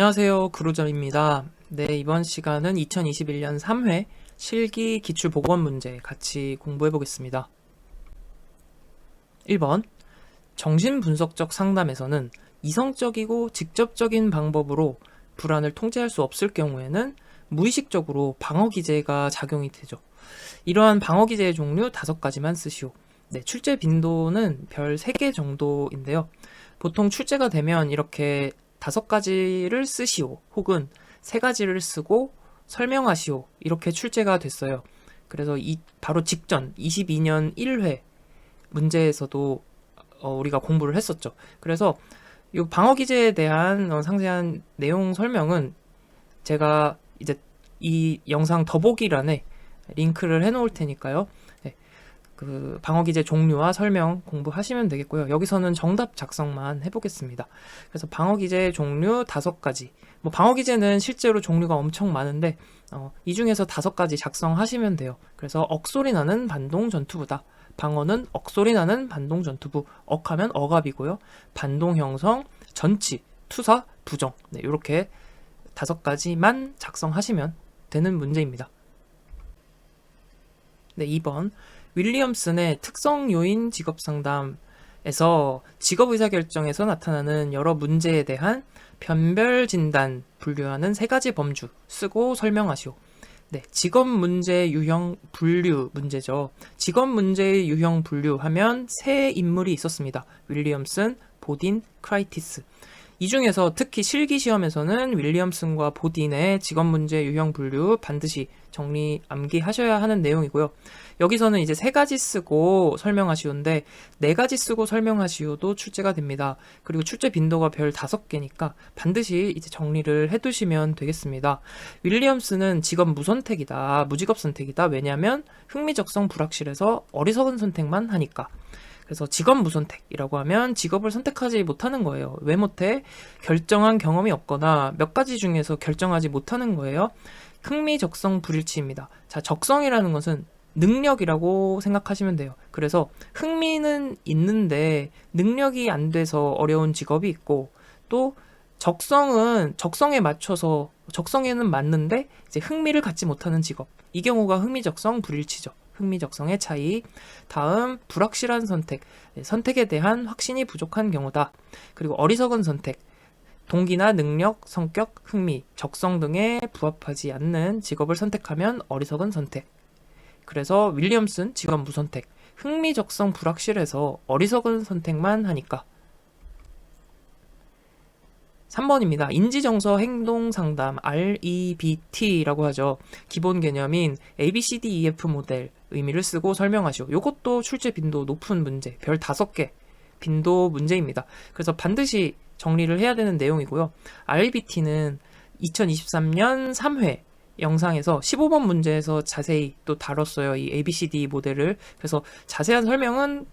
안녕하세요. 그루점입니다. 네, 이번 시간은 2021년 3회 실기 기출보건 문제 같이 공부해 보겠습니다. 1번. 정신분석적 상담에서는 이성적이고 직접적인 방법으로 불안을 통제할 수 없을 경우에는 무의식적으로 방어기제가 작용이 되죠. 이러한 방어기제의 종류 5가지만 쓰시오. 네, 출제 빈도는 별 3개 정도인데요. 보통 출제가 되면 이렇게 5가지를 쓰시오 혹은 3가지를 쓰고 설명하시오 이렇게 출제가 됐어요. 그래서 바로 직전 22년 1회 문제에서도 우리가 공부를 했었죠. 그래서 이 방어기제에 대한 상세한 내용 설명은 제가 이제 이 영상 더보기란에 링크를 해놓을 테니까요. 네, 그 방어기제 종류와 설명 공부하시면 되겠고요. 여기서는 정답 작성만 해보겠습니다. 그래서 방어기제 종류 5가지. 뭐 방어기제는 실제로 종류가 엄청 많은데 이 중에서 5가지 작성하시면 돼요. 그래서 억소리 나는 반동 전투부다. 방어는 억소리 나는 반동 전투부. 억하면 억압이고요. 반동 형성, 전치, 투사, 부정. 네, 이렇게 5가지만 작성하시면 되는 문제입니다. 네, 2번. 윌리엄슨의 특성 요인 직업 상담에서 직업 의사결정에서 나타나는 여러 문제에 대한 변별 진단 분류하는 3가지 범주 쓰고 설명하시오. 네, 직업 문제 유형 분류 문제죠. 직업 문제의 유형 분류하면 3인물이 있었습니다. 윌리엄슨, 보딘, 크라이티스. 이 중에서 특히 실기시험에서는 윌리엄슨과 보딘의 직업문제 유형 분류 반드시 정리 암기하셔야 하는 내용이고요. 여기서는 이제 3가지 쓰고 설명하시오인데 4가지 쓰고 설명하시오도 출제가 됩니다. 그리고 출제 빈도가 별 5개니까 반드시 이제 정리를 해두시면 되겠습니다. 윌리엄슨은 직업 무선택이다, 무직업 선택이다. 왜냐하면 흥미적성 불확실해서 어리석은 선택만 하니까. 그래서 직업 무선택이라고 하면 직업을 선택하지 못하는 거예요. 왜 못해? 결정한 경험이 없거나 몇 가지 중에서 결정하지 못하는 거예요. 흥미적성 불일치입니다. 자, 적성이라는 것은 능력이라고 생각하시면 돼요. 그래서 흥미는 있는데 능력이 안 돼서 어려운 직업이 있고, 또 적성은 적성에 맞춰서 적성에는 맞는데 이제 흥미를 갖지 못하는 직업. 이 경우가 흥미적성 불일치죠. 흥미적성의 차이. 다음, 불확실한 선택. 선택에 대한 확신이 부족한 경우다. 그리고 어리석은 선택. 동기나 능력, 성격, 흥미, 적성 등에 부합하지 않는 직업을 선택하면 어리석은 선택. 그래서 윌리엄슨 직업 무선택. 흥미적성 불확실해서 어리석은 선택만 하니까. 3번입니다. 인지정서 행동상담 REBT라고 하죠. 기본 개념인 ABCDEF 모델 의미를 쓰고 설명하시오. 이것도 출제 빈도 높은 문제, 별 5개 빈도 문제입니다. 그래서 반드시 정리를 해야 되는 내용이고요. REBT는 2023년 3회 영상에서 15번 문제에서 자세히 또 다뤘어요. 이 ABCD 모델을. 그래서 자세한 설명은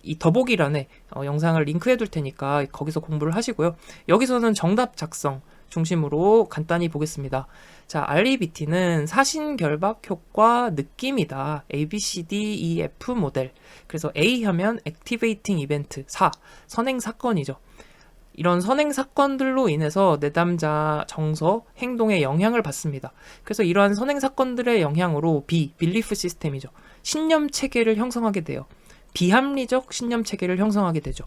이 더보기란에 영상을 링크해 둘 테니까 거기서 공부를 하시고요. 여기서는 정답 작성 중심으로 간단히 보겠습니다. 자, REBT는 사신결박 효과 느낌이다. ABCDEF 모델. 그래서 A 하면 Activating Event, 선행 사건이죠. 이런 선행 사건들로 인해서 내담자 정서, 행동에 영향을 받습니다. 그래서 이러한 선행 사건들의 영향으로 Belief 시스템이죠. 신념 체계를 형성하게 돼요. 비합리적 신념 체계를 형성하게 되죠.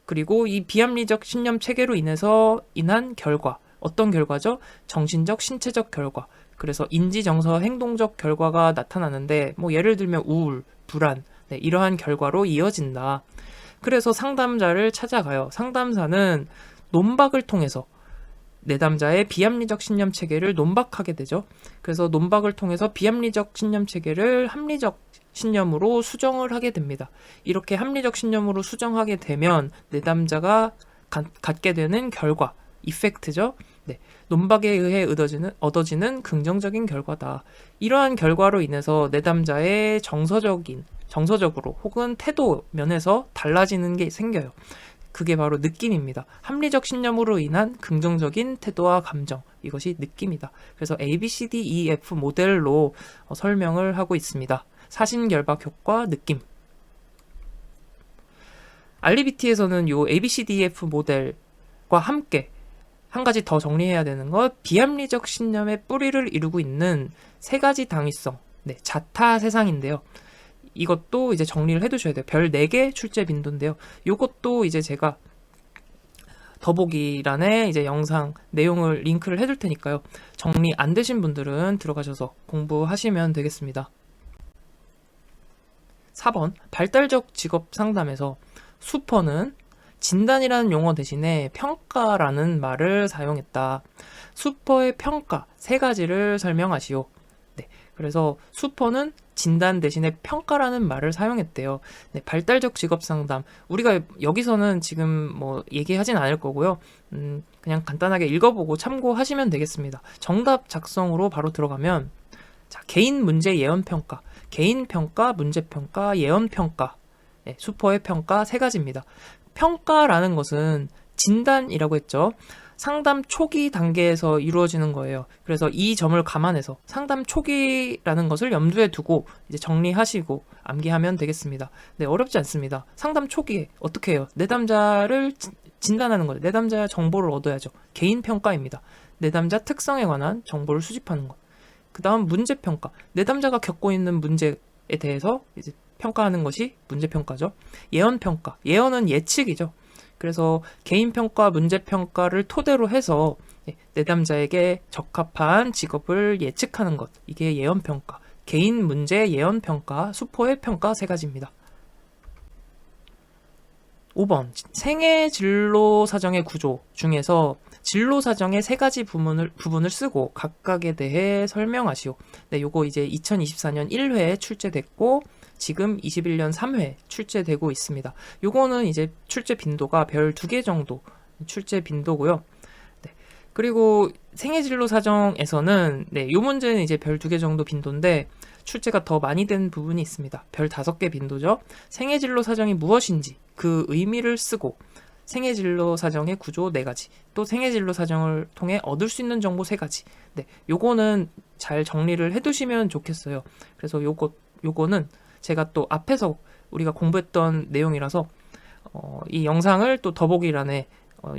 그리고 이 비합리적 신념 체계로 인한 결과, 어떤 결과죠? 정신적, 신체적 결과. 그래서 인지, 정서, 행동적 결과가 나타나는데, 뭐 예를 들면 우울, 불안, 네, 이러한 결과로 이어진다. 그래서 상담자를 찾아가요. 상담사는 논박을 통해서 내담자의 비합리적 신념 체계를 논박하게 되죠. 그래서 논박을 통해서 비합리적 신념 체계를 합리적 신념으로 수정을 하게 됩니다. 이렇게 합리적 신념으로 수정하게 되면 내담자가 갖게 되는 결과, 이펙트죠. 네, 논박에 의해 얻어지는 긍정적인 결과다. 이러한 결과로 인해서 내담자의 정서적으로 혹은 태도 면에서 달라지는 게 생겨요. 그게 바로 느낌입니다. 합리적 신념으로 인한 긍정적인 태도와 감정, 이것이 느낌이다. 그래서 ABCDEF 모델로 설명을 하고 있습니다. 사신결박 효과, 느낌. REBT에서는 이 ABCDEF 모델과 함께 한 가지 더 정리해야 되는 것, 비합리적 신념의 뿌리를 이루고 있는 세 가지 당위성, 네, 자타 세상인데요. 이것도 이제 정리를 해두셔야 돼요. 별 4개 출제 빈도인데요. 요것도 이제 제가 더보기란에 이제 영상 내용을 링크를 해둘 테니까요. 정리 안 되신 분들은 들어가셔서 공부하시면 되겠습니다. 4번, 발달적 직업 상담에서 수퍼는 진단이라는 용어 대신에 평가라는 말을 사용했다. 수퍼의 평가 3가지를 설명하시오. 네, 그래서 수퍼는 진단 대신에 평가라는 말을 사용했대요. 네, 발달적 직업 상담. 우리가 여기서는 지금 뭐 얘기하진 않을 거고요. 그냥 간단하게 읽어보고 참고하시면 되겠습니다. 정답 작성으로 바로 들어가면, 자, 개인 문제 예언 평가, 개인 평가, 문제 평가, 예언 평가. 네, 수퍼의 평가 3가지입니다. 평가라는 것은 진단이라고 했죠. 상담 초기 단계에서 이루어지는 거예요. 그래서 이 점을 감안해서 상담 초기라는 것을 염두에 두고 이제 정리하시고 암기하면 되겠습니다. 네, 어렵지 않습니다. 상담 초기에 어떻게 해요? 내담자를 진단하는 거예요. 내담자 정보를 얻어야죠. 개인 평가입니다. 내담자 특성에 관한 정보를 수집하는 것. 그 다음 문제 평가. 내담자가 겪고 있는 문제에 대해서 이제 평가하는 것이 문제 평가죠. 예언 평가. 예언은 예측이죠. 그래서 개인 평가, 문제 평가를 토대로 해서 내담자에게 적합한 직업을 예측하는 것. 이게 예언 평가. 개인 문제 예언 평가, 수포의 평가 3가지입니다. 5번, 생애 진로 사정의 구조 중에서 진로 사정의 3가지 부분을 쓰고 각각에 대해 설명하시오. 네, 요거 이제 2024년 1회 출제됐고 지금 21년 3회 출제되고 있습니다. 요거는 이제 출제 빈도가 별 2개 정도 출제 빈도고요. 네, 그리고 생애 진로 사정에서는 네, 요 문제는 이제 별 2개 정도 빈도인데 출제가 더 많이 된 부분이 있습니다. 별 5개 빈도죠. 생애 진로 사정이 무엇인지 그 의미를 쓰고 생애 진로 사정의 구조 4가지, 또 생애 진로 사정을 통해 얻을 수 있는 정보 3가지. 네, 요거는 잘 정리를 해두시면 좋겠어요. 그래서 요거는 제가 또 앞에서 우리가 공부했던 내용이라서 이 영상을 또 더보기란에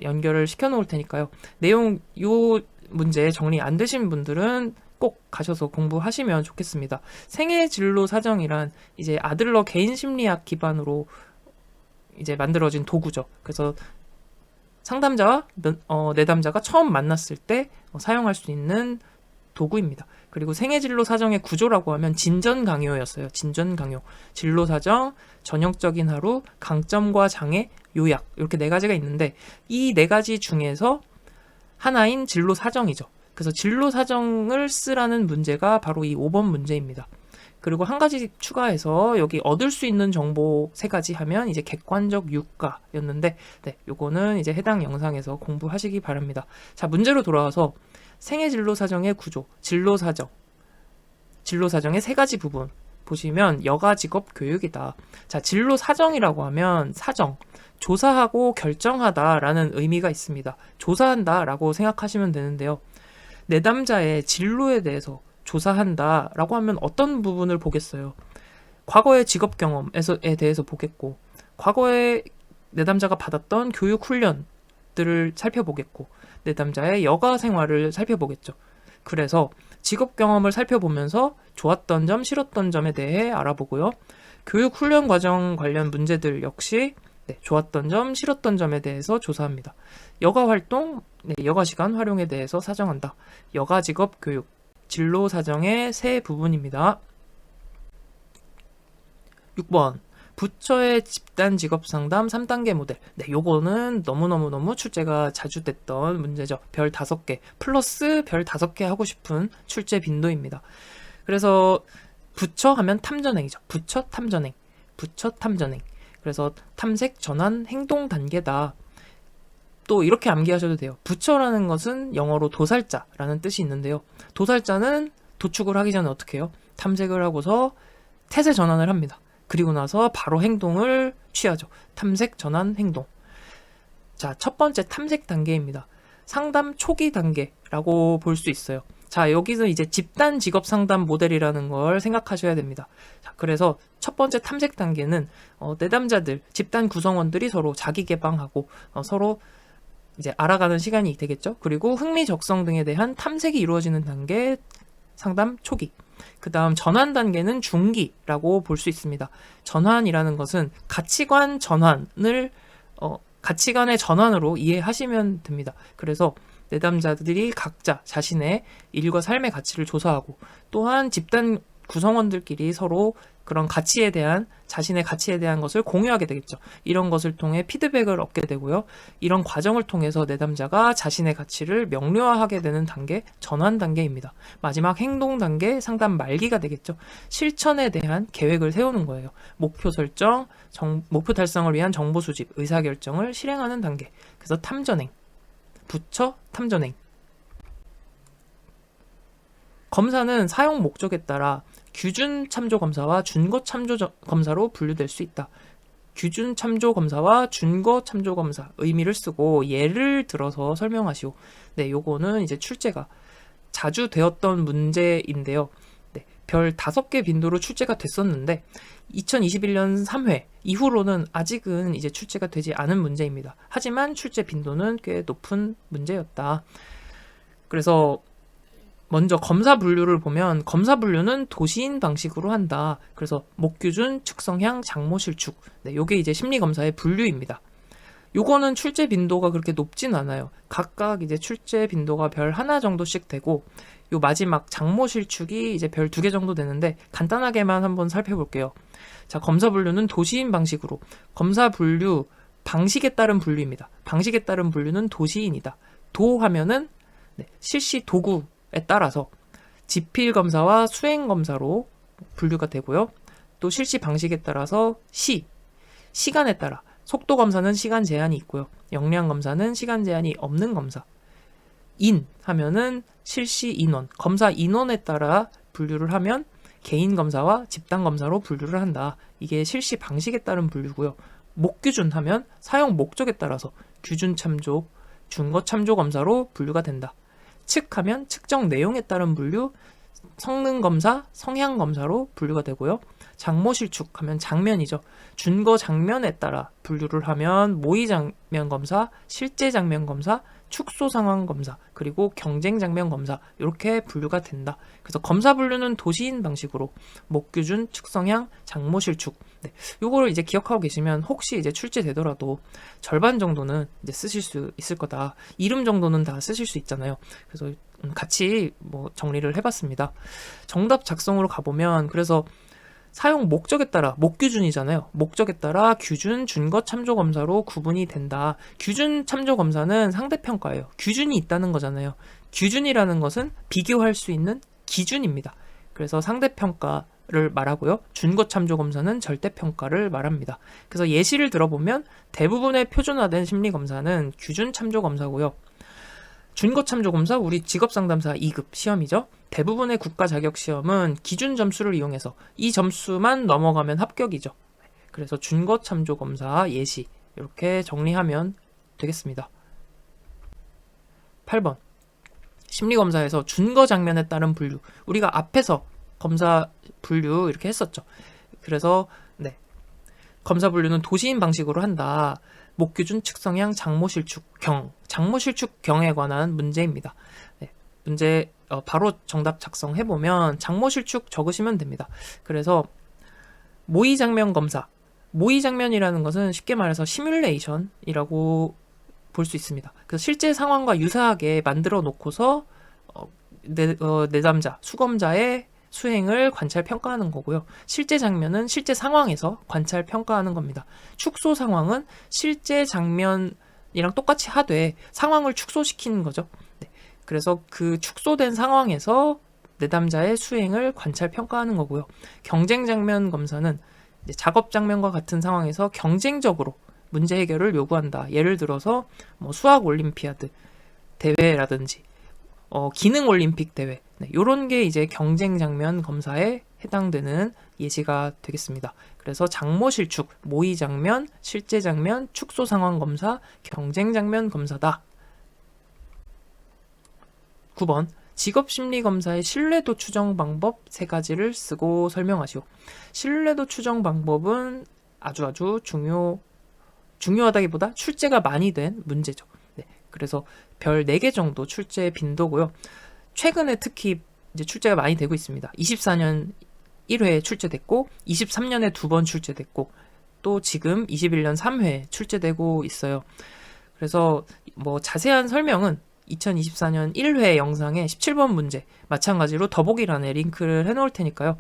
연결을 시켜 놓을 테니까요. 내용 요 문제 정리 안 되신 분들은 꼭 가셔서 공부하시면 좋겠습니다. 생애 진로 사정이란 이제 아들러 개인 심리학 기반으로 이제 만들어진 도구죠. 그래서 상담자와 내담자가 처음 만났을 때 사용할 수 있는 도구입니다. 그리고 생애 진로 사정의 구조라고 하면 진전 강요였어요. 진전 강요, 진로 사정, 전형적인 하루, 강점과 장애, 요약, 이렇게 4가지가 있는데 이 4가지 중에서 하나인 진로 사정이죠. 그래서 진로 사정을 쓰라는 문제가 바로 이 5번 문제입니다. 그리고 한 가지 추가해서 여기 얻을 수 있는 정보 3가지 하면 이제 객관적 유가였는데 네, 요거는 이제 해당 영상에서 공부하시기 바랍니다. 자, 문제로 돌아와서 생애 진로 사정의 구조, 진로 사정의 3가지 부분 보시면 여가 직업 교육이다. 자, 진로 사정이라고 하면 사정, 조사하고 결정하다라는 의미가 있습니다. 조사한다라고 생각하시면 되는데요. 내담자의 진로에 대해서 조사한다라고 하면 어떤 부분을 보겠어요? 과거의 직업 경험에 대해서 보겠고, 과거에 내담자가 받았던 교육 훈련들을 살펴보겠고, 내담자의 여가 생활을 살펴보겠죠. 그래서 직업 경험을 살펴보면서 좋았던 점, 싫었던 점에 대해 알아보고요. 교육 훈련 과정 관련 문제들 역시 좋았던 점, 싫었던 점에 대해서 조사합니다. 여가 활동, 여가 시간 활용에 대해서 사정한다. 여가 직업 교육, 진로 사정의 3 부분입니다. 6번, 부처의 집단 직업 상담 3단계 모델. 네, 요거는 너무 출제가 자주 됐던 문제죠. 별 5개 플러스 별 5개 하고 싶은 출제 빈도입니다. 그래서 부처 하면 탐전행이죠. 부처 탐전행. 그래서 탐색, 전환, 행동 단계다. 또 이렇게 암기하셔도 돼요. 부처라는 것은 영어로 도살자라는 뜻이 있는데요. 도살자는 도축을 하기 전에 어떻게 해요? 탐색을 하고서 태세 전환을 합니다. 그리고 나서 바로 행동을 취하죠. 탐색, 전환, 행동. 자, 첫 번째 탐색 단계입니다. 상담 초기 단계라고 볼 수 있어요. 자, 여기서 이제 집단 직업 상담 모델이라는 걸 생각하셔야 됩니다. 자, 그래서 첫 번째 탐색 단계는 내담자들, 집단 구성원들이 서로 자기 개방하고 서로 이제 알아가는 시간이 되겠죠. 그리고 흥미 적성 등에 대한 탐색이 이루어지는 단계 상담 초기. 그 다음 전환 단계는 중기라고 볼 수 있습니다. 전환이라는 것은 가치관 전환을 가치관의 전환으로 이해하시면 됩니다. 그래서 내담자들이 각자 자신의 일과 삶의 가치를 조사하고 또한 집단 구성원들끼리 서로 그런 가치에 대한 자신의 가치에 대한 것을 공유하게 되겠죠. 이런 것을 통해 피드백을 얻게 되고요. 이런 과정을 통해서 내담자가 자신의 가치를 명료화하게 되는 단계, 전환 단계입니다. 마지막 행동 단계, 상담 말기가 되겠죠. 실천에 대한 계획을 세우는 거예요. 목표 설정, 목표 달성을 위한 정보 수집, 의사결정을 실행하는 단계. 그래서 탐전행, 부처 탐전행. 검사는 사용 목적에 따라 규준 참조 검사와 준거 참조 검사로 분류될 수 있다. 규준 참조 검사와 준거 참조 검사 의미를 쓰고 예를 들어서 설명하시오. 네, 요거는 이제 출제가 자주 되었던 문제인데요. 네, 별 5개 빈도로 출제가 됐었는데 2021년 3회 이후로는 아직은 이제 출제가 되지 않은 문제입니다. 하지만 출제 빈도는 꽤 높은 문제였다. 그래서 먼저 검사 분류를 보면 검사 분류는 도시인 방식으로 한다. 그래서 목규준, 측성향, 장모실축. 네, 요게 이제 심리검사의 분류입니다. 요거는 출제 빈도가 그렇게 높진 않아요. 각각 이제 출제 빈도가 별 하나 정도씩 되고 요 마지막 장모실축이 이제 별 2개 정도 되는데 간단하게만 한번 살펴볼게요. 자, 검사 분류는 도시인 방식으로. 검사 분류 방식에 따른 분류입니다. 방식에 따른 분류는 도시인이다. 도 하면은 실시 도구 에 따라서 지필 검사와 수행 검사로 분류가 되고요. 또 실시 방식에 따라서 시간에 따라 속도 검사는 시간 제한이 있고요. 역량 검사는 시간 제한이 없는 검사. 인 하면은 실시 인원, 검사 인원에 따라 분류를 하면 개인 검사와 집단 검사로 분류를 한다. 이게 실시 방식에 따른 분류고요. 목규준 하면 사용 목적에 따라서 규준 참조, 준거 참조 검사로 분류가 된다. 측하면 측정 내용에 따른 분류, 성능 검사, 성향 검사로 분류가 되고요. 장모실축 하면 장면이죠. 준거 장면에 따라 분류를 하면 모의 장면 검사, 실제 장면 검사, 축소 상황 검사, 그리고 경쟁 장면 검사 이렇게 분류가 된다. 그래서 검사 분류는 도시인 방식으로 목규준, 측성향, 장모실축. 네, 요거를 이제 기억하고 계시면 혹시 이제 출제되더라도 절반 정도는 이제 쓰실 수 있을 거다. 이름 정도는 다 쓰실 수 있잖아요. 그래서 같이 뭐 정리를 해봤습니다. 정답 작성으로 가보면 그래서 사용 목적에 따라 목규준이잖아요. 목적에 따라 규준, 준거 참조 검사로 구분이 된다. 규준 참조 검사는 상대평가예요. 규준이 있다는 거잖아요. 규준이라는 것은 비교할 수 있는 기준입니다. 그래서 상대평가를 말하고요. 준거 참조 검사는 절대평가를 말합니다. 그래서 예시를 들어보면 대부분의 표준화된 심리검사는 규준 참조 검사고요. 준거 참조 검사 우리 직업상담사 2급 시험이죠. 대부분의 국가 자격 시험은 기준 점수를 이용해서 이 점수만 넘어가면 합격이죠. 그래서 준거 참조 검사 예시 이렇게 정리하면 되겠습니다. 8번 심리검사에서 준거 장면에 따른 분류 우리가 앞에서 검사 분류 이렇게 했었죠. 그래서 네, 검사 분류는 도시인 방식으로 한다. 목규준, 측성향, 장모실축경 장모실축경에 관한 문제입니다. 네, 문제 바로 정답 작성해보면 장모실축 적으시면 됩니다. 그래서 모의장면 검사 모의장면이라는 것은 쉽게 말해서 시뮬레이션이라고 볼 수 있습니다. 그래서 실제 상황과 유사하게 만들어 놓고서 내담자, 수검자의 수행을 관찰 평가하는 거고요. 실제 장면은 실제 상황에서 관찰 평가하는 겁니다. 축소 상황은 실제 장면이랑 똑같이 하되 상황을 축소시키는 거죠. 네. 그래서 그 축소된 상황에서 내담자의 수행을 관찰 평가하는 거고요. 경쟁 장면 검사는 이제 작업 장면과 같은 상황에서 경쟁적으로 문제 해결을 요구한다. 예를 들어서 뭐 수학 올림피아드 대회라든지 기능 올림픽 대회 이런 게 이제 경쟁 장면 검사에 해당되는 예시가 되겠습니다. 그래서 장모실축, 모의 장면, 실제 장면, 축소 상황 검사, 경쟁 장면 검사다. 9번 직업심리검사의 신뢰도 추정 방법 3가지를 쓰고 설명하시오. 신뢰도 추정 방법은 아주 중요하다기보다 출제가 많이 된 문제죠. 네, 그래서 별 4개 정도 출제 빈도고요. 최근에 특히 이제 출제가 많이 되고 있습니다. 24년 1회 출제됐고 23년에 2번 출제됐고 또 지금 21년 3회 출제되고 있어요. 그래서 뭐 자세한 설명은 2024년 1회 영상의 17번 문제 마찬가지로 더보기란에 링크를 해놓을 테니까요.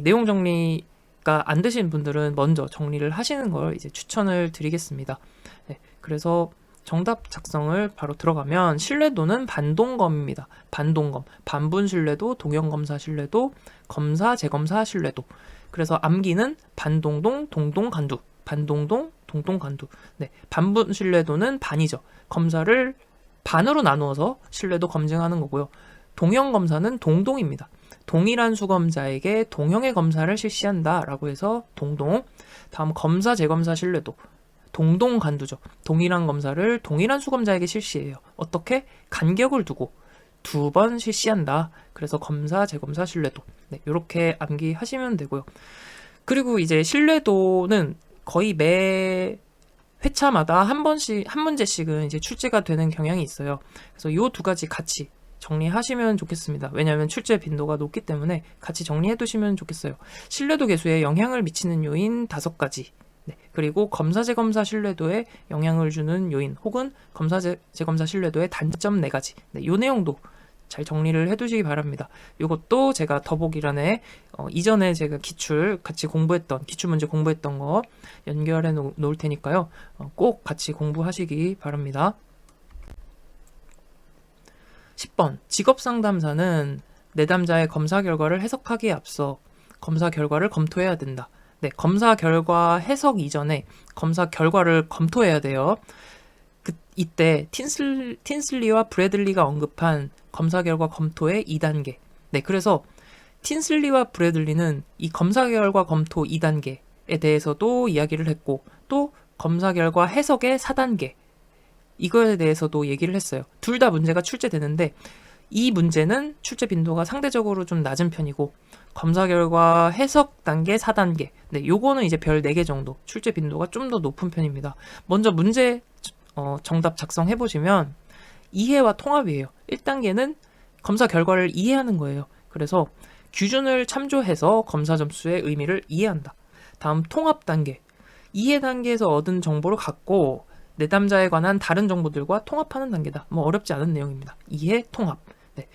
내용 정리가 안 되신 분들은 먼저 정리를 하시는 걸 이제 추천을 드리겠습니다. 네, 그래서 정답 작성을 바로 들어가면 신뢰도는 반동검입니다. 반동검, 반분 신뢰도, 동형검사 신뢰도, 검사, 재검사 신뢰도. 그래서 암기는 반동동, 동동간두, 반동동, 동동간두. 네, 반분 신뢰도는 반이죠. 검사를 반으로 나누어서 신뢰도 검증하는 거고요. 동형검사는 동동입니다. 동일한 수검자에게 동형의 검사를 실시한다라고 해서 동동. 다음 검사, 재검사 신뢰도. 동동간두죠. 동일한 검사를 동일한 수검자에게 실시해요. 어떻게? 간격을 두고 2번 실시한다. 그래서 검사, 재검사 신뢰도. 네, 이렇게 암기하시면 되고요. 그리고 이제 신뢰도는 거의 매 회차마다 한 문제씩은 이제 출제가 되는 경향이 있어요. 그래서 이 2가지 같이 정리하시면 좋겠습니다. 왜냐하면 출제 빈도가 높기 때문에 같이 정리해 두시면 좋겠어요. 신뢰도 계수에 영향을 미치는 요인 5가지. 네, 그리고 검사, 재검사 신뢰도에 영향을 주는 요인 혹은 검사, 재검사 신뢰도의 단점 4가지. 네, 이 내용도 잘 정리를 해두시기 바랍니다. 이것도 제가 더보기란에 이전에 제가 기출 문제 공부했던 거 연결해 놓을 테니까요. 꼭 같이 공부하시기 바랍니다. 10번 직업상담사는 내담자의 검사 결과를 해석하기에 앞서 검사 결과를 검토해야 된다. 네, 검사 결과 해석 이전에 검사 결과를 검토해야 돼요. 이때 틴슬리와 브래들리가 언급한 검사 결과 검토의 2단계. 네, 그래서 틴슬리와 브래들리는 이 검사 결과 검토 2단계에 대해서도 이야기를 했고 또 검사 결과 해석의 4단계 이거에 대해서도 얘기를 했어요. 둘 다 문제가 출제되는데 이 문제는 출제 빈도가 상대적으로 좀 낮은 편이고 검사 결과 해석 단계 4단계. 네, 요거는 이제 별 4개 정도 출제 빈도가 좀 더 높은 편입니다. 먼저 문제 정답 작성해 보시면 이해와 통합이에요. 1단계는 검사 결과를 이해하는 거예요. 그래서 규준을 참조해서 검사 점수의 의미를 이해한다. 다음 통합 단계. 이해 단계에서 얻은 정보를 갖고 내담자에 관한 다른 정보들과 통합하는 단계다. 뭐 어렵지 않은 내용입니다. 이해, 통합. 네.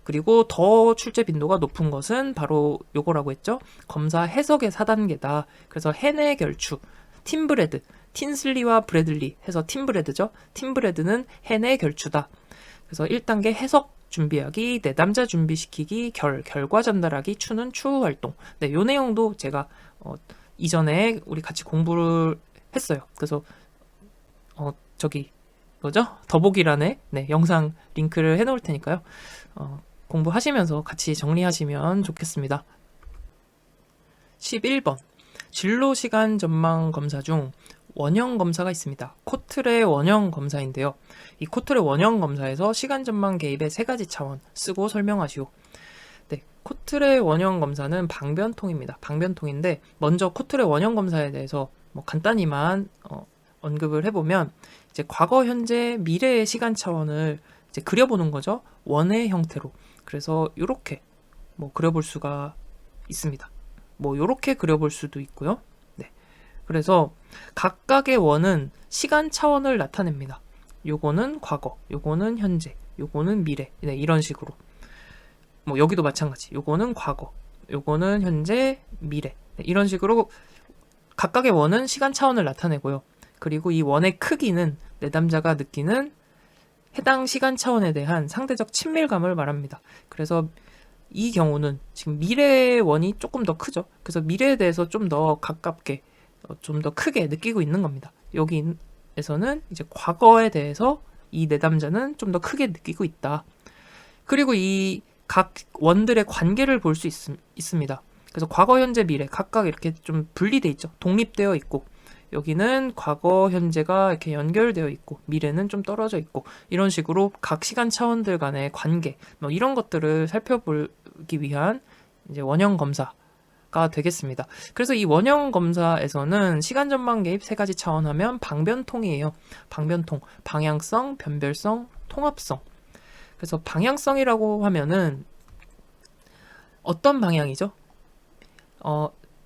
그리고 더 출제 빈도가 높은 것은 바로 요거라고 했죠. 검사 해석의 4단계다. 그래서 해내 결추, 팀브레드, 틴슬리와 브래들리 해서 팀브레드죠. 팀브레드는 해내 결추다. 그래서 1단계 해석 준비하기, 내담자 준비시키기, 결과 전달하기, 추는 추후 활동. 네, 요 내용도 제가 이전에 우리 같이 공부를 했어요. 그래서 더보기란에 네, 영상 링크를 해놓을 테니까요. 공부하시면서 같이 정리하시면 좋겠습니다. 11번 진로 시간 전망 검사 중 원형 검사가 있습니다. 코트레 원형 검사인데요. 이 코트레 원형 검사에서 시간 전망 개입의 3가지 차원 쓰고 설명하시오. 네, 코트레 원형 검사는 방변통입니다. 방변통인데 먼저 코트레 원형 검사에 대해서 뭐 간단히만 언급을 해보면 이제 과거, 현재, 미래의 시간 차원을 이제 그려보는 거죠. 원의 형태로. 그래서 이렇게 뭐 그려볼 수가 있습니다. 뭐 이렇게 그려볼 수도 있고요. 네. 그래서 각각의 원은 시간 차원을 나타냅니다. 요거는 과거, 요거는 현재, 요거는 미래. 네, 이런 식으로. 뭐 여기도 마찬가지. 요거는 과거, 요거는 현재, 미래. 네, 이런 식으로 각각의 원은 시간 차원을 나타내고요. 그리고 이 원의 크기는 내담자가 느끼는 해당 시간 차원에 대한 상대적 친밀감을 말합니다. 그래서 이 경우는 지금 미래의 원이 조금 더 크죠. 그래서 미래에 대해서 좀 더 가깝게, 좀 더 크게 느끼고 있는 겁니다. 여기에서는 이제 과거에 대해서 이 내담자는 좀 더 크게 느끼고 있다. 그리고 이 각 원들의 관계를 볼 수 있습니다. 그래서 과거, 현재, 미래 각각 이렇게 좀 분리돼 있죠. 독립되어 있고 여기는 과거, 현재가 이렇게 연결되어 있고 미래는 좀 떨어져 있고 이런 식으로 각 시간 차원들 간의 관계 뭐 이런 것들을 살펴보기 위한 이제 원형 검사, 되겠습니다. 그래서 이 원형 검사에서는 시간 전방 개입 세 가지 차원 하면 방변통이에요. 방변통, 방향성, 변별성, 통합성. 그래서 방향성이라고 하면은 어떤 방향이죠?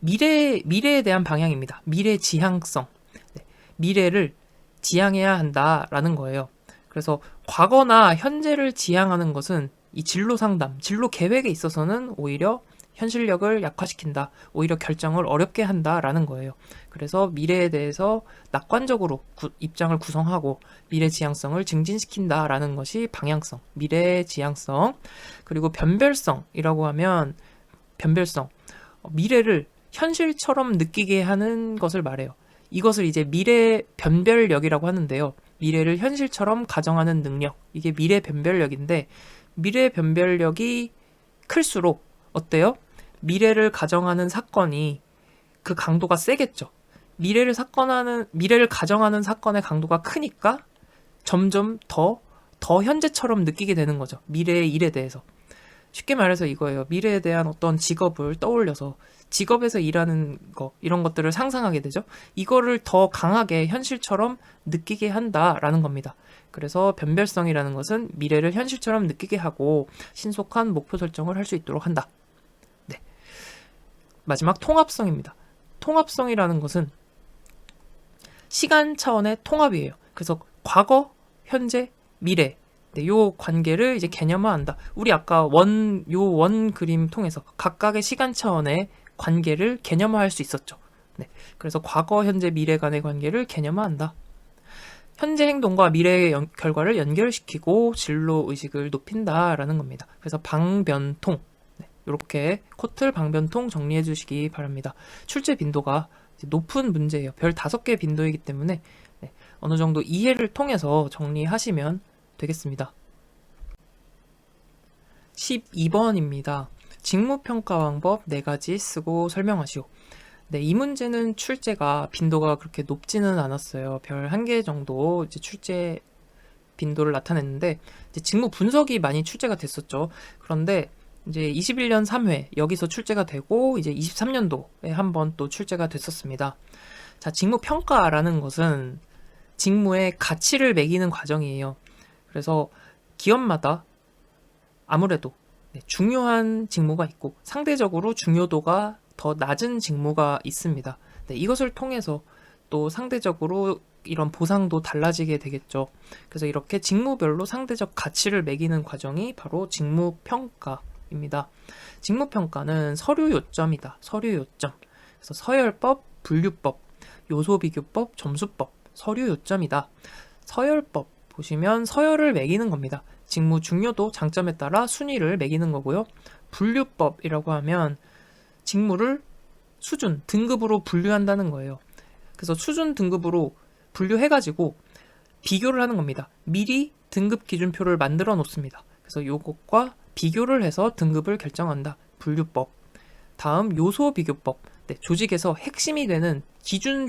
미래에 대한 방향입니다. 미래 지향성. 네, 미래를 지향해야 한다라는 거예요. 그래서 과거나 현재를 지향하는 것은 이 진로 상담, 진로 계획에 있어서는 오히려 현실력을 약화시킨다. 오히려 결정을 어렵게 한다라는 거예요. 그래서 미래에 대해서 낙관적으로 입장을 구성하고 미래 지향성을 증진시킨다라는 것이 방향성, 미래 지향성. 그리고 변별성이라고 하면 변별성, 미래를 현실처럼 느끼게 하는 것을 말해요. 이것을 이제 미래 변별력이라고 하는데요. 미래를 현실처럼 가정하는 능력, 이게 미래 변별력인데, 미래 변별력이 클수록 어때요? 미래를 가정하는 사건이 그 강도가 세겠죠. 미래를 가정하는 사건의 강도가 크니까 점점 더 현재처럼 느끼게 되는 거죠. 미래의 일에 대해서. 쉽게 말해서 이거예요. 미래에 대한 어떤 직업을 떠올려서 직업에서 일하는 거, 이런 것들을 상상하게 되죠. 이거를 더 강하게 현실처럼 느끼게 한다라는 겁니다. 그래서 변별성이라는 것은 미래를 현실처럼 느끼게 하고 신속한 목표 설정을 할 수 있도록 한다. 네. 마지막 통합성입니다. 통합성이라는 것은 시간 차원의 통합이에요. 그래서 과거, 현재, 미래, 네, 요 관계를 이제 개념화한다. 우리 아까 원 그림 통해서 각각의 시간 차원의 관계를 개념화할 수 있었죠. 네, 그래서 과거, 현재, 미래 간의 관계를 개념화한다. 현재 행동과 미래의 결과를 연결시키고 진로 의식을 높인다라는 겁니다. 그래서 방변통, 네, 이렇게 코틀 방변통 정리해 주시기 바랍니다. 출제 빈도가 높은 문제예요. 별 5개 빈도이기 때문에 네, 어느 정도 이해를 통해서 정리하시면 되겠습니다. 12번입니다. 직무평가 방법 4가지 쓰고 설명하시오. 네, 이 문제는 출제가 빈도가 그렇게 높지는 않았어요. 별 1개 정도 이제 출제 빈도를 나타냈는데 이제 직무 분석이 많이 출제가 됐었죠. 그런데 이제 21년 3회 여기서 출제가 되고 이제 23년도에 한번 또 출제가 됐었습니다. 자, 직무평가라는 것은 직무의 가치를 매기는 과정이에요. 그래서 기업마다 아무래도 중요한 직무가 있고 상대적으로 중요도가 더 낮은 직무가 있습니다. 네, 이것을 통해서 또 상대적으로 이런 보상도 달라지게 되겠죠. 그래서 이렇게 직무별로 상대적 가치를 매기는 과정이 바로 직무평가입니다. 직무평가는 서류 요점이다. 서류 요점. 그래서 서열법, 분류법, 요소비교법, 점수법, 서류 요점이다. 서열법 보시면 서열을 매기는 겁니다. 직무 중요도, 장점에 따라 순위를 매기는 거고요. 분류법이라고 하면 직무를 수준, 등급으로 분류한다는 거예요. 그래서 수준, 등급으로 분류해가지고 비교를 하는 겁니다. 미리 등급 기준표를 만들어 놓습니다. 그래서 이것과 비교를 해서 등급을 결정한다. 분류법. 다음 요소 비교법. 네, 조직에서 핵심이 되는 기준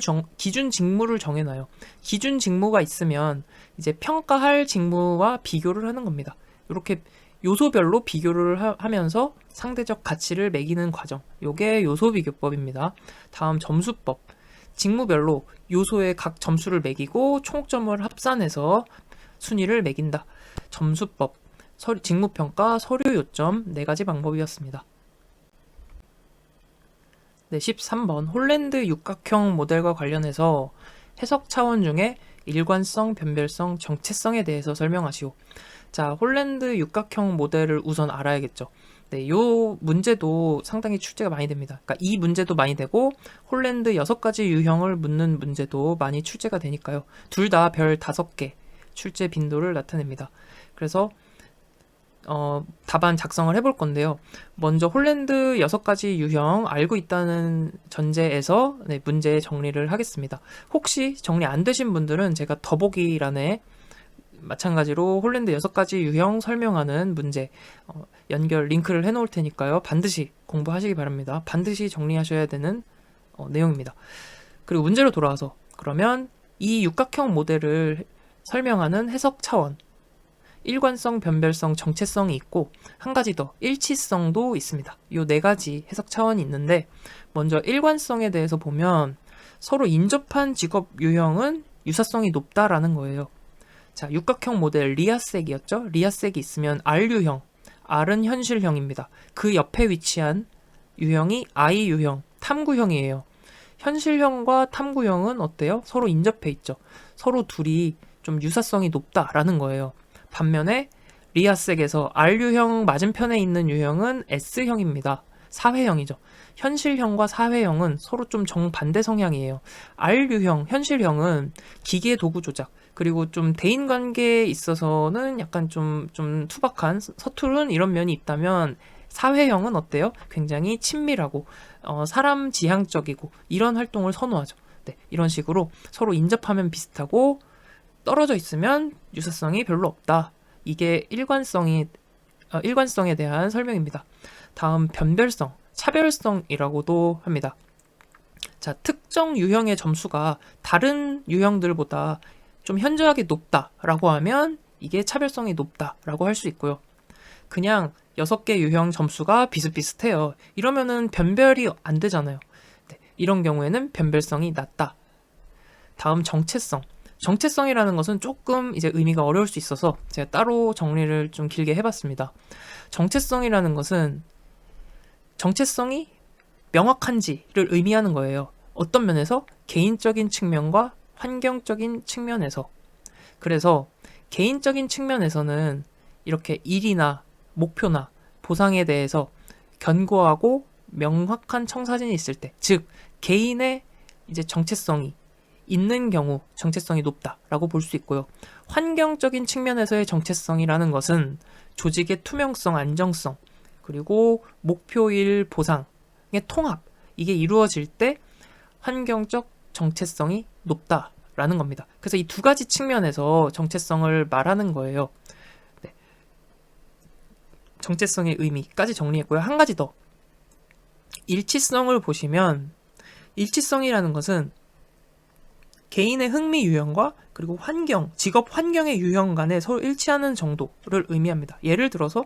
직무를 정해놔요. 기준 직무가 있으면 이제 평가할 직무와 비교를 하는 겁니다. 이렇게 요소별로 비교를 하면서 상대적 가치를 매기는 과정. 요게 요소 비교법입니다. 다음 점수법. 직무별로 요소의 각 점수를 매기고 총점을 합산해서 순위를 매긴다. 점수법. 직무평가, 서류 요점 4가지 방법이었습니다. 네, 13번 홀랜드 육각형 모델과 관련해서 해석 차원 중에 일관성, 변별성, 정체성에 대해서 설명하시오. 자, 홀랜드 육각형 모델을 우선 알아야겠죠. 네, 요 문제도 상당히 출제가 많이 됩니다. 그러니까 이 문제도 많이 되고 홀랜드 6가지 유형을 묻는 문제도 많이 출제가 되니까요. 둘 다 별 5개 출제 빈도를 나타냅니다. 그래서 답안 작성을 해볼 건데요. 먼저 홀랜드 6가지 유형 알고 있다는 전제에서 네, 문제 정리를 하겠습니다. 혹시 정리 안 되신 분들은 제가 더보기란에 마찬가지로 홀랜드 6가지 유형 설명하는 문제 연결 링크를 해놓을 테니까요. 반드시 공부하시기 바랍니다. 반드시 정리하셔야 되는 내용입니다. 그리고 문제로 돌아와서 그러면 이 육각형 모델을 설명하는 해석 차원 일관성, 변별성, 정체성이 있고 한 가지 더 일치성도 있습니다. 이 네 가지 해석 차원이 있는데 먼저 일관성에 대해서 보면 서로 인접한 직업 유형은 유사성이 높다라는 거예요. 자, 육각형 모델 리아섹이었죠? 리아섹이 있으면 R유형, R은 현실형입니다. 그 옆에 위치한 유형이 I 유형, 탐구형이에요. 현실형과 탐구형은 어때요? 서로 인접해 있죠. 서로 둘이 좀 유사성이 높다라는 거예요. 반면에 리아섹에서 R유형 맞은편에 있는 유형은 S형입니다. 사회형이죠. 현실형과 사회형은 서로 좀 정반대 성향이에요. R유형, 현실형은 기계 도구 조작, 그리고 좀 대인관계에 있어서는 약간 좀 투박한, 서투른 이런 면이 있다면 사회형은 어때요? 굉장히 친밀하고 사람 지향적이고 이런 활동을 선호하죠. 네, 이런 식으로 서로 인접하면 비슷하고 떨어져 있으면 유사성이 별로 없다. 이게 일관성에 대한 설명입니다. 다음 변별성, 차별성이라고도 합니다. 자, 특정 유형의 점수가 다른 유형들보다 좀 현저하게 높다라고 하면 이게 차별성이 높다라고 할 수 있고요. 그냥 6개 유형 점수가 비슷비슷해요. 이러면은 변별이 안 되잖아요. 네, 이런 경우에는 변별성이 낮다. 다음 정체성. 정체성이라는 것은 조금 이제 의미가 어려울 수 있어서 제가 따로 정리를 좀 길게 해봤습니다. 정체성이라는 것은 정체성이 명확한지를 의미하는 거예요. 어떤 면에서? 개인적인 측면과 환경적인 측면에서. 그래서 개인적인 측면에서는 이렇게 일이나 목표나 보상에 대해서 견고하고 명확한 청사진이 있을 때, 즉 개인의 이제 정체성이 있는 경우 정체성이 높다라고 볼 수 있고요. 환경적인 측면에서의 정체성이라는 것은 조직의 투명성, 안정성, 그리고 목표일 보상의 통합, 이게 이루어질 때 환경적 정체성이 높다라는 겁니다. 그래서 이 두 가지 측면에서 정체성을 말하는 거예요. 네. 정체성의 의미까지 정리했고요. 한 가지 더. 일치성을 보시면 일치성이라는 것은 개인의 흥미 유형과 그리고 환경, 직업 환경의 유형 간에 서로 일치하는 정도를 의미합니다. 예를 들어서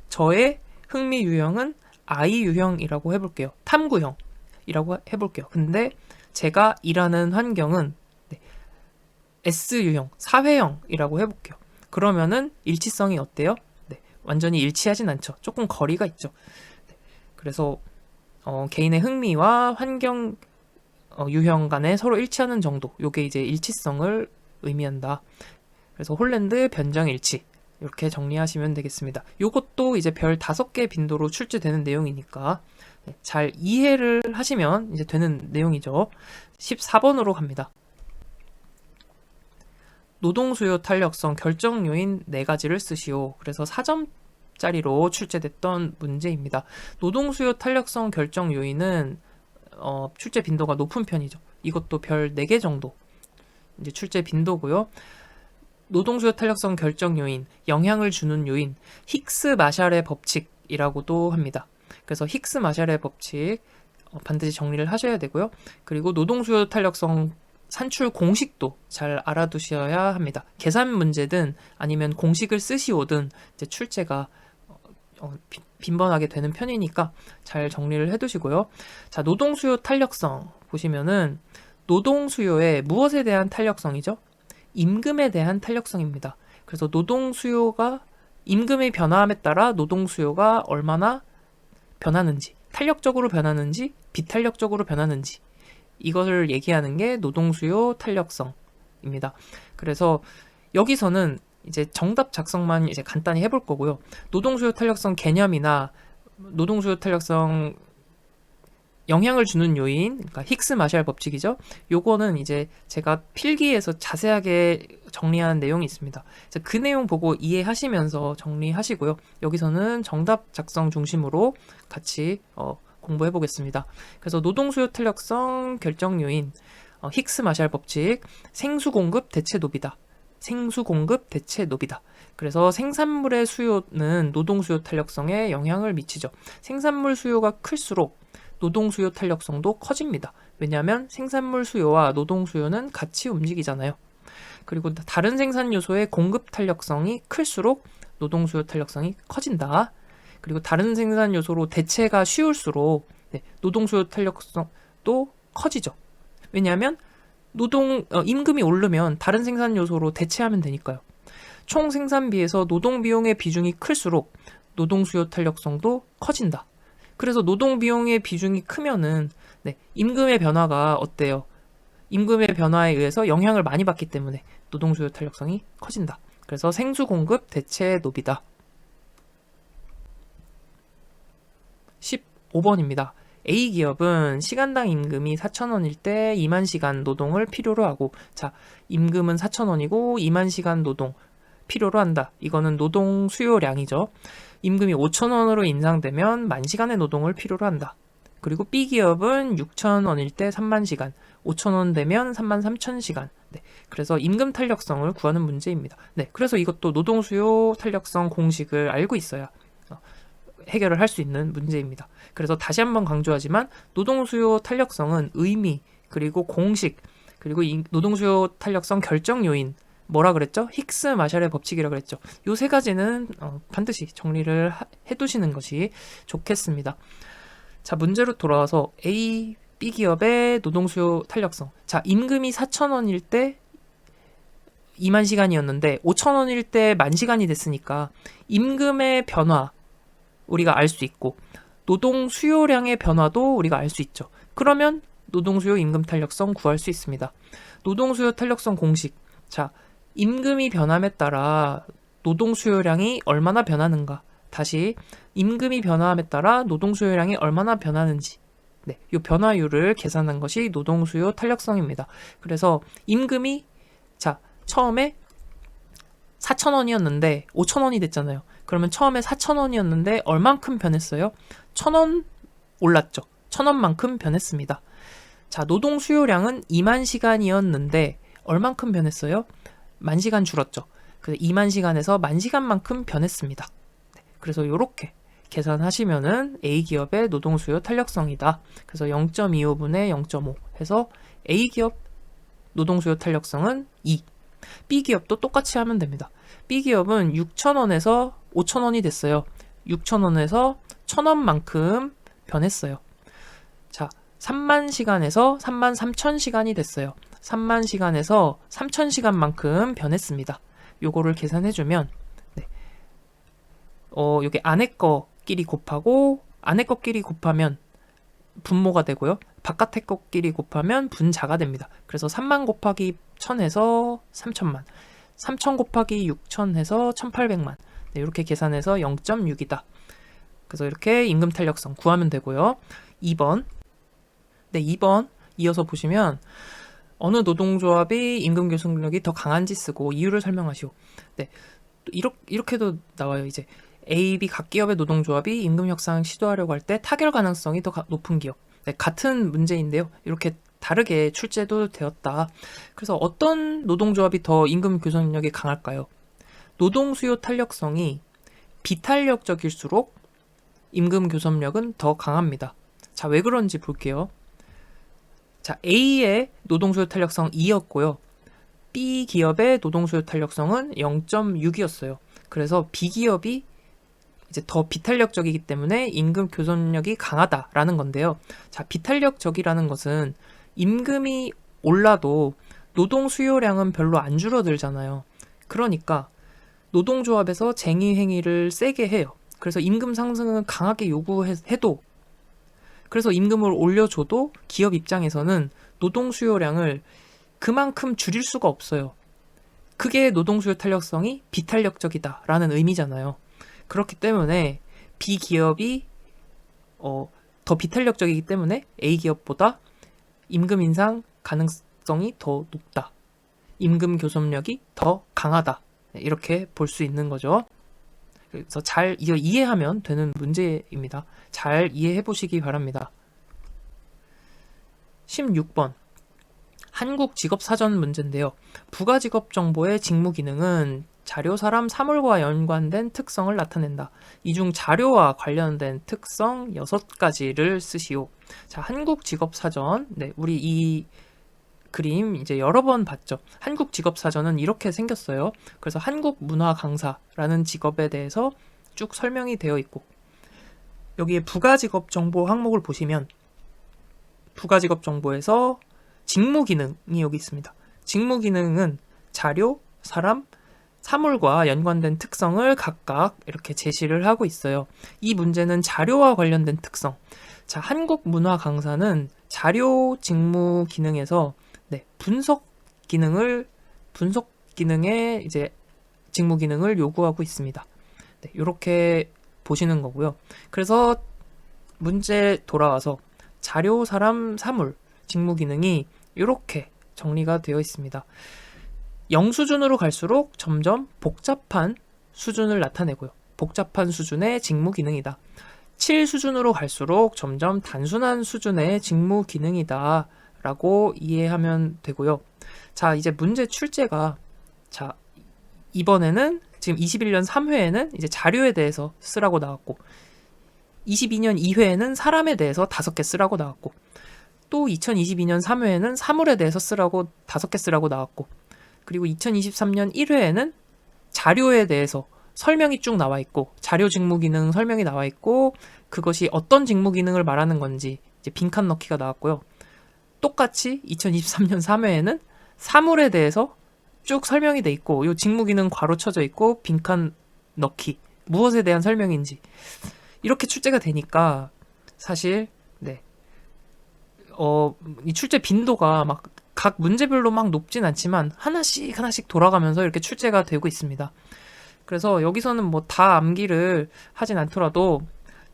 저의 흥미 유형은 I 유형이라고 해볼게요. 탐구형이라고 해볼게요. 근데 제가 일하는 환경은 S 유형, 사회형이라고 해볼게요. 그러면은 일치성이 어때요? 네, 완전히 일치하진 않죠. 조금 거리가 있죠. 네, 그래서 개인의 흥미와 환경 유형 간에 서로 일치하는 정도, 요게 이제 일치성을 의미한다. 그래서 홀랜드 변정일치 이렇게 정리하시면 되겠습니다. 요것도 이제 별 5개 빈도로 출제되는 내용이니까 잘 이해를 하시면 이제 되는 내용이죠. 14번으로 갑니다. 노동수요 탄력성 결정 요인 4가지를 쓰시오. 그래서 4점짜리로 출제됐던 문제입니다. 노동수요 탄력성 결정 요인은 출제 빈도가 높은 편이죠. 이것도 별 4개 정도 이제 출제 빈도고요. 노동수요 탄력성 결정 요인, 영향을 주는 요인, 힉스 마샬의 법칙이라고도 합니다. 그래서 힉스 마샬의 법칙 반드시 정리를 하셔야 되고요. 그리고 노동수요 탄력성 산출 공식도 잘 알아두셔야 합니다. 계산 문제든 아니면 공식을 쓰시오든 이제 출제가 빈번하게 되는 편이니까 잘 정리를 해두시고요. 자, 노동수요 탄력성 보시면은 노동수요의 무엇에 대한 탄력성이죠? 임금에 대한 탄력성입니다. 그래서 노동수요가 임금의 변화함에 따라 노동수요가 얼마나 변하는지, 탄력적으로 변하는지, 비탄력적으로 변하는지 이것을 얘기하는 게 노동수요 탄력성입니다. 그래서 여기서는 이제 정답 작성만 이제 간단히 해볼 거고요. 노동수요 탄력성 개념이나 노동수요 탄력성 영향을 주는 요인, 그러니까 힉스 마샬 법칙이죠. 요거는 이제 제가 필기에서 자세하게 정리한 내용이 있습니다. 그 내용 보고 이해하시면서 정리하시고요. 여기서는 정답 작성 중심으로 같이 공부해 보겠습니다. 그래서 노동수요 탄력성 결정 요인, 힉스 마샬 법칙, 생수 공급 대체 노비다. 생수 공급 대체 노비다. 그래서 생산물의 수요는 노동수요 탄력성에 영향을 미치죠. 생산물 수요가 클수록 노동수요 탄력성도 커집니다. 왜냐하면 생산물 수요와 노동수요는 같이 움직이잖아요. 그리고 다른 생산 요소의 공급 탄력성이 클수록 노동 수요 탄력성이 커진다. 그리고 다른 생산 요소로 대체가 쉬울수록 노동 수요 탄력성도 커지죠. 왜냐하면 임금이 오르면 다른 생산 요소로 대체하면 되니까요. 총 생산비에서 노동 비용의 비중이 클수록 노동 수요 탄력성도 커진다. 그래서 노동 비용의 비중이 크면은 임금의 변화가 어때요? 임금의 변화에 의해서 영향을 많이 받기 때문에 노동 수요 탄력성이 커진다. 그래서 생수 공급 대체 노비다. 15번입니다. A기업은 시간당 임금이 4,000원일 때 2만 시간 노동을 필요로 하고, 자, 임금은 4,000원이고 2만 시간 노동 필요로 한다. 이거는 노동 수요량이죠. 임금이 5,000원으로 인상되면 10,000시간의 노동을 필요로 한다. 그리고 B기업은 6,000원일 때 3만 시간, 5,000원 되면 33,000시간. 그래서 임금 탄력성을 구하는 문제입니다. 그래서 이것도 노동 수요 탄력성 공식을 알고 있어야 해결을 할 수 있는 문제입니다. 그래서 다시 한번 강조하지만 노동 수요 탄력성은 의미, 그리고 공식, 그리고 노동 수요 탄력성 결정 요인, 뭐라 그랬죠? 힉스 마샬의 법칙이라 그랬죠. 요 세 가지는 반드시 정리를 해두시는 것이 좋겠습니다. 자, 문제로 돌아와서 A, B기업의 노동 수요 탄력성. 자, 임금이 4,000원일 때 2만 시간이었는데 5,000원일 때 10,000시간이 됐으니까 임금의 변화 우리가 알 수 있고 노동 수요량의 변화도 우리가 알 수 있죠. 그러면 노동 수요 임금 탄력성 구할 수 있습니다. 노동 수요 탄력성 공식. 자, 임금이 변함에 따라 노동 수요량이 얼마나 변하는가. 다시 임금이 변함에 따라 노동 수요량이 얼마나 변하는지. 이 변화율을 계산한 것이 노동 수요 탄력성입니다. 그래서 임금이 처음에 4,000원이었는데 5,000원이 됐잖아요. 그러면 처음에 4,000원이었는데 얼만큼 변했어요? 1,000원 올랐죠. 1,000원만큼 변했습니다. 자, 노동 수요량은 2만 시간이었는데 얼만큼 변했어요? 10,000시간 줄었죠. 그래서 2만 시간에서 10,000시간만큼 변했습니다. 그래서 이렇게 계산하시면은 A기업의 노동 수요 탄력성이다. 그래서 0.25분의 0.5 해서 A기업 노동 수요 탄력성은 2. B기업도 똑같이 하면 됩니다. B기업은 6,000원에서 5,000원이 됐어요. 6,000원에서 1,000원만큼 변했어요. 자, 3만 시간에서 33,000시간이 됐어요. 3만 시간에서 3,000시간만큼 변했습니다. 요거를 계산해주면 여기 안에 거끼리 곱하고 안에 거끼리 곱하면 분모가 되고요. 바깥에 거끼리 곱하면 분자가 됩니다. 그래서 3만 곱하기 1,000 해서 3,000만, 3,000 곱하기 6,000 해서 1,800만. 이렇게 계산해서 0.6이다. 그래서 이렇게 임금 탄력성 구하면 되고요. 2번. 2번 이어서 보시면 어느 노동조합이 임금 교섭력이 더 강한지 쓰고 이유를 설명하시오. 이렇게도 나와요. 이제 A, B 각 기업의 노동조합이 임금 협상 시도하려고 할 때 타결 가능성이 더 높은 기업. 같은 문제인데요. 이렇게 다르게 출제도 되었다. 그래서 어떤 노동조합이 더 임금 교섭력이 강할까요? 노동 수요 탄력성이 비탄력적일수록 임금 교섭력은 더 강합니다. 자, 왜 그런지 볼게요. 자, A의 노동 수요 탄력성 2였고요. B 기업의 노동 수요 탄력성은 0.6이었어요. 그래서 B 기업이 이제 더 비탄력적이기 때문에 임금 교섭력이 강하다라는 건데요. 자, 비탄력적이라는 것은 임금이 올라도 노동 수요량은 별로 안 줄어들잖아요. 그러니까 노동조합에서 쟁의 행위를 세게 해요. 그래서 임금 상승은 강하게 요구해도, 그래서 임금을 올려줘도 기업 입장에서는 노동 수요량을 그만큼 줄일 수가 없어요. 그게 노동 수요 탄력성이 비탄력적이다라는 의미잖아요. 그렇기 때문에 B기업이 더 비탄력적이기 때문에 A기업보다 임금 인상 가능성이 더 높다. 임금 교섭력이 더 강하다. 이렇게 볼 수 있는 거죠. 그래서 잘 이해하면 되는 문제입니다. 잘 이해해 보시기 바랍니다. 16번. 한국직업사전 문제인데요. 부가직업정보의 직무기능은 자료, 사람, 사물과 연관된 특성을 나타낸다. 이 중 자료와 관련된 특성 6가지를 쓰시오. 자, 한국직업사전. 우리 이 그림 이제 여러 번 봤죠. 한국 직업 사전은 이렇게 생겼어요. 그래서 한국 문화 강사라는 직업에 대해서 쭉 설명이 되어 있고, 여기에 부가 직업 정보 항목을 보시면 부가 직업 정보에서 직무 기능이 여기 있습니다. 직무 기능은 자료, 사람, 사물과 연관된 특성을 각각 이렇게 제시를 하고 있어요. 이 문제는 자료와 관련된 특성. 자, 한국 문화 강사는 자료 직무 기능에서 분석 기능의 이제 직무 기능을 요구하고 있습니다. 이렇게 보시는 거고요. 그래서 문제 돌아와서 자료, 사람, 사물 직무 기능이 이렇게 정리가 되어 있습니다. 0 수준으로 갈수록 점점 복잡한 수준을 나타내고요. 복잡한 수준의 직무 기능이다. 7 수준으로 갈수록 점점 단순한 수준의 직무 기능이다 라고 이해하면 되고요. 자, 이제 문제 출제가, 자, 이번에는 지금 21년 3회에는 이제 자료에 대해서 쓰라고 나왔고, 22년 2회에는 사람에 대해서 5개 쓰라고 나왔고, 또 2022년 3회에는 사물에 대해서 쓰라고 5개 쓰라고 나왔고, 그리고 2023년 1회에는 자료에 대해서 설명이 쭉 나와 있고, 자료 직무 기능 설명이 나와 있고, 그것이 어떤 직무 기능을 말하는 건지 이제 빈칸 넣기가 나왔고요. 똑같이 2023년 3회에는 사물에 대해서 쭉 설명이 돼 있고, 이 직무 기능 괄호 쳐져 있고, 빈칸 넣기, 무엇에 대한 설명인지 이렇게 출제가 되니까 사실 이 출제 빈도가 막 각 문제별로 막 높진 않지만 하나씩 돌아가면서 이렇게 출제가 되고 있습니다. 그래서 여기서는 뭐 다 암기를 하진 않더라도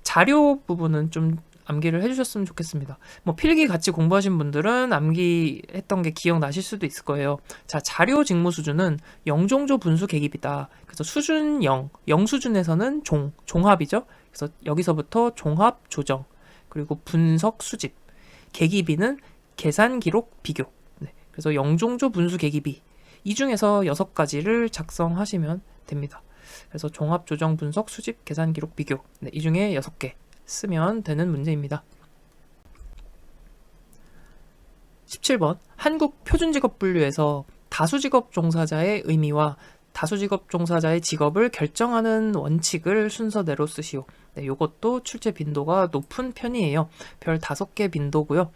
자료 부분은 좀 암기를 해주셨으면 좋겠습니다. 뭐 필기 같이 공부하신 분들은 암기했던 게 기억나실 수도 있을 거예요. 자, 자료 직무 수준은 영종조 분수 계기비다. 그래서 수준 0, 0 수준에서는 종합이죠. 그래서 여기서부터 종합 조정, 그리고 분석 수집, 계기비는 계산 기록 비교. 그래서 영종조 분수 계기비, 이 중에서 6가지를 작성하시면 됩니다. 그래서 종합 조정 분석 수집 계산 기록 비교, 이 중에 6개 쓰면 되는 문제입니다. 17번 한국 표준직업 분류에서 다수직업 종사자의 의미와 다수직업 종사자의 직업을 결정하는 원칙을 순서대로 쓰시오. 이것도 출제 빈도가 높은 편이에요. 별 5개 빈도고요.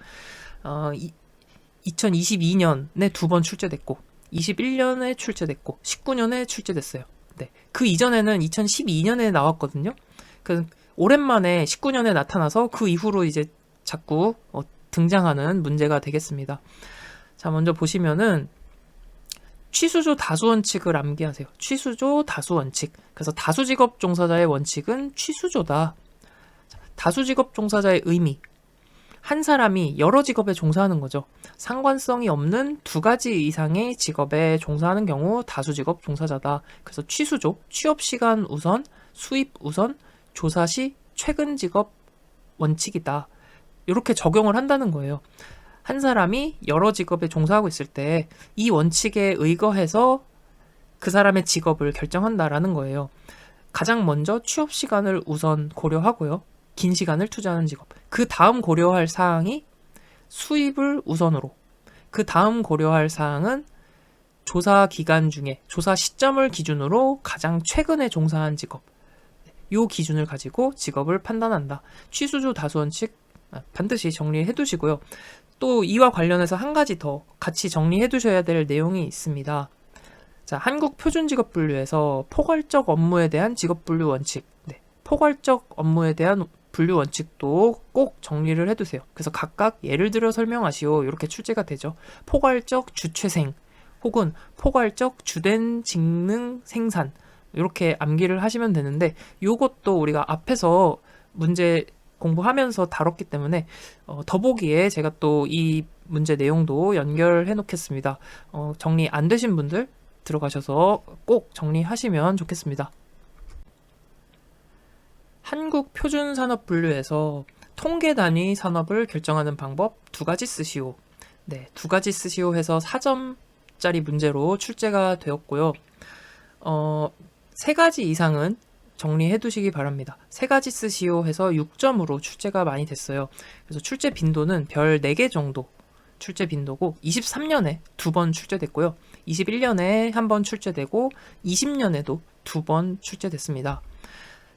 2022년에 2번 출제됐고, 21년에 출제됐고, 19년에 출제됐어요. 그 이전에는 2012년에 나왔거든요. 오랜만에 19년에 나타나서 그 이후로 이제 자꾸 등장하는 문제가 되겠습니다. 자, 먼저 보시면은 취수조 다수원칙을 암기하세요. 취수조 다수원칙. 그래서 다수직업 종사자의 원칙은 취수조다. 다수직업 종사자의 의미. 한 사람이 여러 직업에 종사하는 거죠. 상관성이 없는 2가지 이상의 직업에 종사하는 경우 다수직업 종사자다. 그래서 취수조, 취업시간 우선, 수입 우선, 조사 시 최근 직업 원칙이다. 이렇게 적용을 한다는 거예요. 한 사람이 여러 직업에 종사하고 있을 때 이 원칙에 의거해서 그 사람의 직업을 결정한다라는 거예요. 가장 먼저 취업 시간을 우선 고려하고요. 긴 시간을 투자하는 직업. 그 다음 고려할 사항이 수입을 우선으로. 그 다음 고려할 사항은 조사 기간 중에 조사 시점을 기준으로 가장 최근에 종사한 직업. 요 기준을 가지고 직업을 판단한다. 취수조 다수원칙 반드시 정리해 두시고요. 또 이와 관련해서 한 가지 더 같이 정리해 두셔야 될 내용이 있습니다. 자, 한국 표준직업 분류에서 포괄적 업무에 대한 직업 분류 원칙. 포괄적 업무에 대한 분류 원칙도 꼭 정리를 해두세요. 그래서 각각 예를 들어 설명하시오. 이렇게 출제가 되죠. 포괄적 주최생 혹은 포괄적 주된 직능 생산, 이렇게 암기를 하시면 되는데, 이것도 우리가 앞에서 문제 공부하면서 다뤘기 때문에 더보기에 제가 또 이 문제 내용도 연결해 놓겠습니다. 정리 안 되신 분들 들어가셔서 꼭 정리하시면 좋겠습니다. 한국 표준 산업 분류에서 통계 단위 산업을 결정하는 방법 2가지 쓰시오. 2가지 쓰시오 해서 4점짜리 문제로 출제가 되었고요. 3가지 이상은 정리해 두시기 바랍니다. 3가지 쓰시오 해서 6점으로 출제가 많이 됐어요. 그래서 출제 빈도는 별 4개 정도 출제 빈도고 23년에 2번 출제됐고요. 21년에 1번 출제되고 20년에도 2번 출제됐습니다.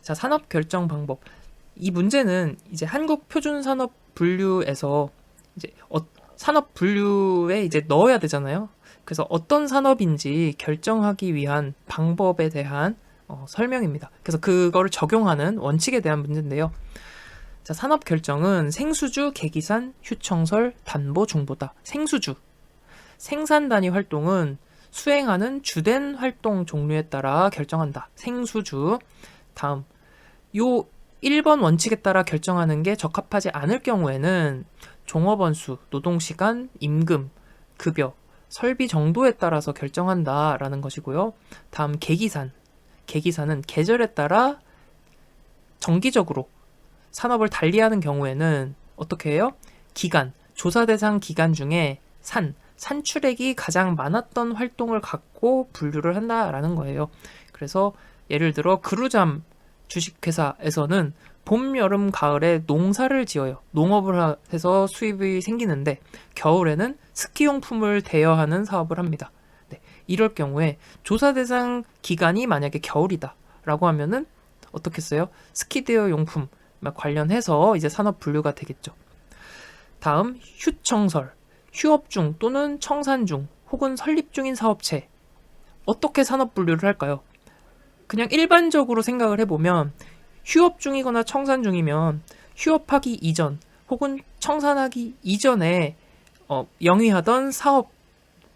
자, 산업 결정 방법. 이 문제는 이제 한국 표준 산업 분류에서 이제 산업 분류에 이제 넣어야 되잖아요. 그래서 어떤 산업인지 결정하기 위한 방법에 대한 설명입니다. 그래서 그거를 적용하는 원칙에 대한 문제인데요. 자, 산업 결정은 생수주, 계기산, 휴청설, 단보, 중보다. 생수주. 생산 단위 활동은 수행하는 주된 활동 종류에 따라 결정한다. 생수주. 다음. 요 1번 원칙에 따라 결정하는 게 적합하지 않을 경우에는 종업원수, 노동시간, 임금, 급여, 설비 정도에 따라서 결정한다라는 것이고요. 다음 계기산. 계기산은 계절에 따라 정기적으로 산업을 달리하는 경우에는 어떻게 해요? 기간, 조사 대상 기간 중에 산출액이 가장 많았던 활동을 갖고 분류를 한다라는 거예요. 그래서 예를 들어 그루잠 주식회사에서는 봄, 여름, 가을에 농사를 지어요. 농업을 해서 수입이 생기는데 겨울에는 스키용품을 대여하는 사업을 합니다. 네, 이럴 경우에 조사 대상 기간이 만약에 겨울이다 라고 하면은 어떻게 써요? 스키 대여 용품 관련해서 이제 산업 분류가 되겠죠. 다음 휴청설, 휴업 중 또는 청산 중 혹은 설립 중인 사업체. 어떻게 산업 분류를 할까요? 그냥 일반적으로 생각을 해보면 휴업 중이거나 청산 중이면 휴업하기 이전 혹은 청산하기 이전에 영위하던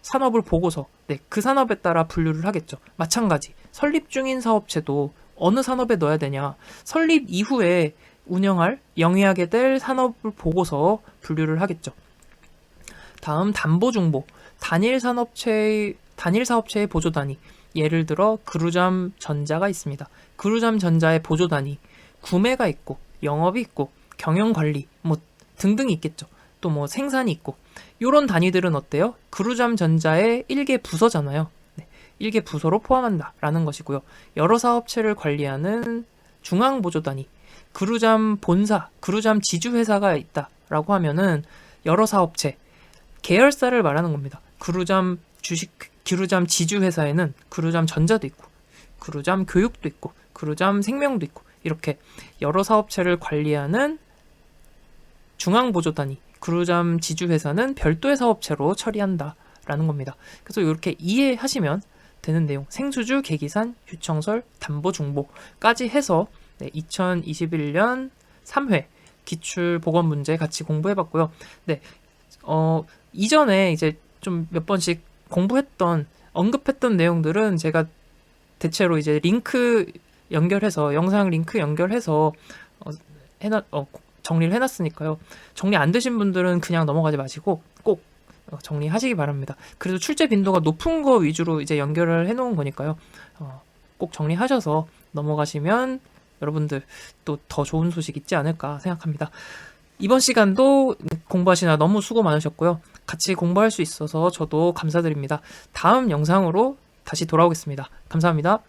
산업을 보고서 그 산업에 따라 분류를 하겠죠. 마찬가지 설립 중인 사업체도 어느 산업에 넣어야 되냐, 설립 이후에 운영할, 영위하게 될 산업을 보고서 분류를 하겠죠. 다음 단보 중보, 단일 사업체의 보조 단위. 예를 들어 그루잠 전자가 있습니다. 그루잠 전자의 보조 단위, 구매가 있고 영업이 있고 경영 관리 뭐 등등이 있겠죠. 또 뭐 생산이 있고 이런 단위들은 어때요? 그루잠 전자의 1개 부서잖아요. 1개 부서로 포함한다라는 것이고요. 여러 사업체를 관리하는 중앙 보조 단위, 그루잠 본사, 그루잠 지주회사가 있다라고 하면은 여러 사업체, 계열사를 말하는 겁니다. 그루잠 지주회사에는 그루잠 전자도 있고, 그루잠 교육도 있고, 그루잠 생명도 있고, 이렇게 여러 사업체를 관리하는 중앙 보조 단위, 그루잠 지주회사는 별도의 사업체로 처리한다라는 겁니다. 그래서 이렇게 이해하시면 되는 내용, 생수주, 계기산, 휴청설, 단보, 중보까지 해서 2021년 3회 기출보건문제 같이 공부해봤고요. 네, 이전에 이제 좀 몇 번씩 언급했던 내용들은 제가 대체로 이제 영상 링크 연결해서 정리를 해놨으니까요. 정리 안 되신 분들은 그냥 넘어가지 마시고 꼭 정리하시기 바랍니다. 그래도 출제 빈도가 높은 거 위주로 이제 연결을 해놓은 거니까요. 꼭 정리하셔서 넘어가시면 여러분들 또 더 좋은 소식 있지 않을까 생각합니다. 이번 시간도 공부하시느라 너무 수고 많으셨고요. 같이 공부할 수 있어서 저도 감사드립니다. 다음 영상으로 다시 돌아오겠습니다. 감사합니다.